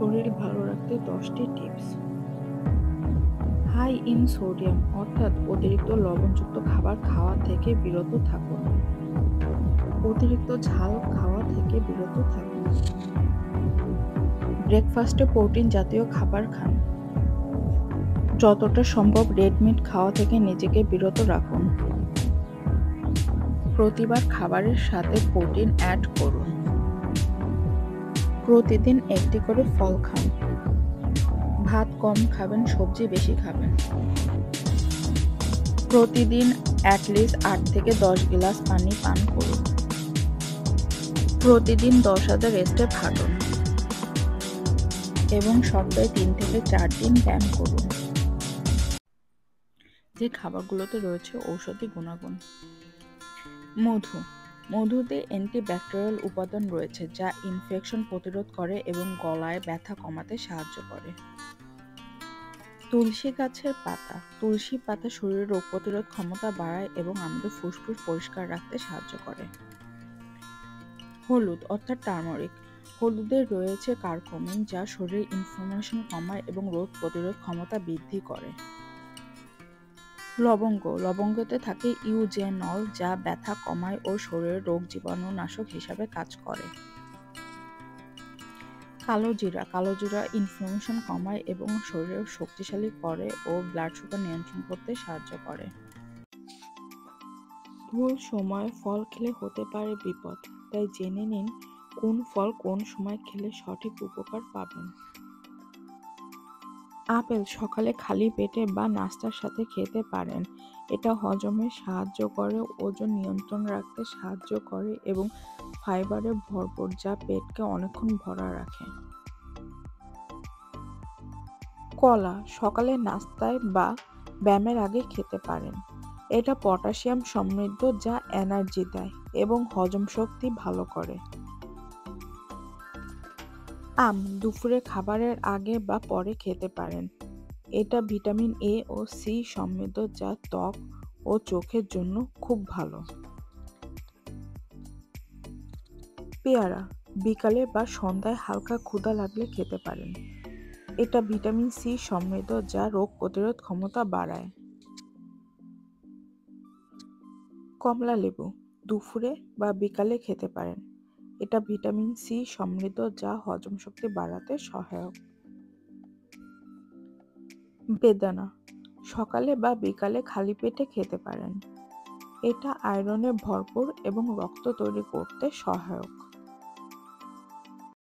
শরীর ভালো রাখতে 10টি টিপস। হাই ইন সোডিয়াম অর্থাৎ অতিরিক্ত লবণযুক্ত খাবার খাওয়া থেকে বিরত থাকুন। অতিরিক্ত ঝাল খাওয়া থেকে বিরত থাকুন। ব্রেকফাস্টে প্রোটিন জাতীয় খাবার খান। যতটা সম্ভব রেড মিট খাওয়া থেকে নিজেকে বিরত রাখুন। প্রতিবার খাবারের সাথে প্রোটিন অ্যাড করুন। প্রতিদিন একটি করে ফল খান। ভাত কম খাবেন, সবজি বেশি খাবেন। প্রতিদিন অ্যাটলিস্ট 8 থেকে 10 গ্লাস পানি পান করুন। প্রতিদিন 10,000 স্টেপ হাঁটুন এবং সপ্তাহে 3 থেকে 4 দিন ব্যায়াম করুন। যে খাবারগুলোতে রয়েছে ঔষধি গুণাগুণ। মধুতে অ্যান্টিব্যাকটেরিয়াল উপাদান রয়েছে যা ইনফেকশন প্রতিরোধ করে এবং গলায় ব্যথা কমাতে সাহায্য করে। তুলসী গাছের পাতা। তুলসী পাতা শরীরের রোগ প্রতিরোধ ক্ষমতা বাড়ায় এবং আমাদের ফুসফুস পরিষ্কার রাখতে সাহায্য করে। হলুদ অর্থাৎ টার্মারিক। হলুদে রয়েছে কার্কুমিন যা শরীরের ইনফ্লামেশন কমায় এবং রোগ প্রতিরোধ ক্ষমতা বৃদ্ধি করে। লবঙ্গতে থাকে ইউজেনল যা ব্যথা কমায় ও শরীরের রোগ জীবাণুনাশক হিসাবে কাজ করে। কালোজিরা ইনফ্লামেশন কমায় এবং শরীর শক্তিশালী করে ও ব্লাড সুগার নিয়ন্ত্রণ করতে সাহায্য করে। ভুল সময়ে ফল খেলে হতে পারে বিপদ, তাই জেনে নিন কোন ফল কোন সময় খেলে সঠিক উপকার পাবেন। আপেল সকালে খালি পেটে বা নাস্তার সাথে খেতে পারেন। এটা হজমে সাহায্য করে, ওজন নিয়ন্ত্রণ রাখতে সাহায্য করে এবং ফাইবারে ভরপুর যা পেটকে অনেকক্ষণ ভরা রাখে। কলা সকালে নাস্তায় বা ব্যায়ামের আগে খেতে পারেন। এটা পটাশিয়াম সমৃদ্ধ যা এনার্জি দেয় এবং হজম শক্তি ভালো করে। আম দুপুরে খাবারের আগে বা পরে খেতে পারেন। এটা ভিটামিন এ ও সি সমৃদ্ধ যা ত্বক ও চোখের জন্য খুব ভালো। পেয়ারা বিকালে বা সন্ধ্যায় হালকা ক্ষুধা লাগলে খেতে পারেন। এটা ভিটামিন সি সমৃদ্ধ যা রোগ প্রতিরোধ ক্ষমতা বাড়ায়। কমলা লেবু দুপুরে বা বিকালে খেতে পারেন। এটা ভিটামিন সি সমৃদ্ধ যা হজম শক্তি বাড়াতে সহায়ক। বেদানা সকালে বা বিকালে খালি পেটে খেতে পারেন। এটা আয়রনে ভরপুর এবং রক্ত তৈরি করতে সহায়ক।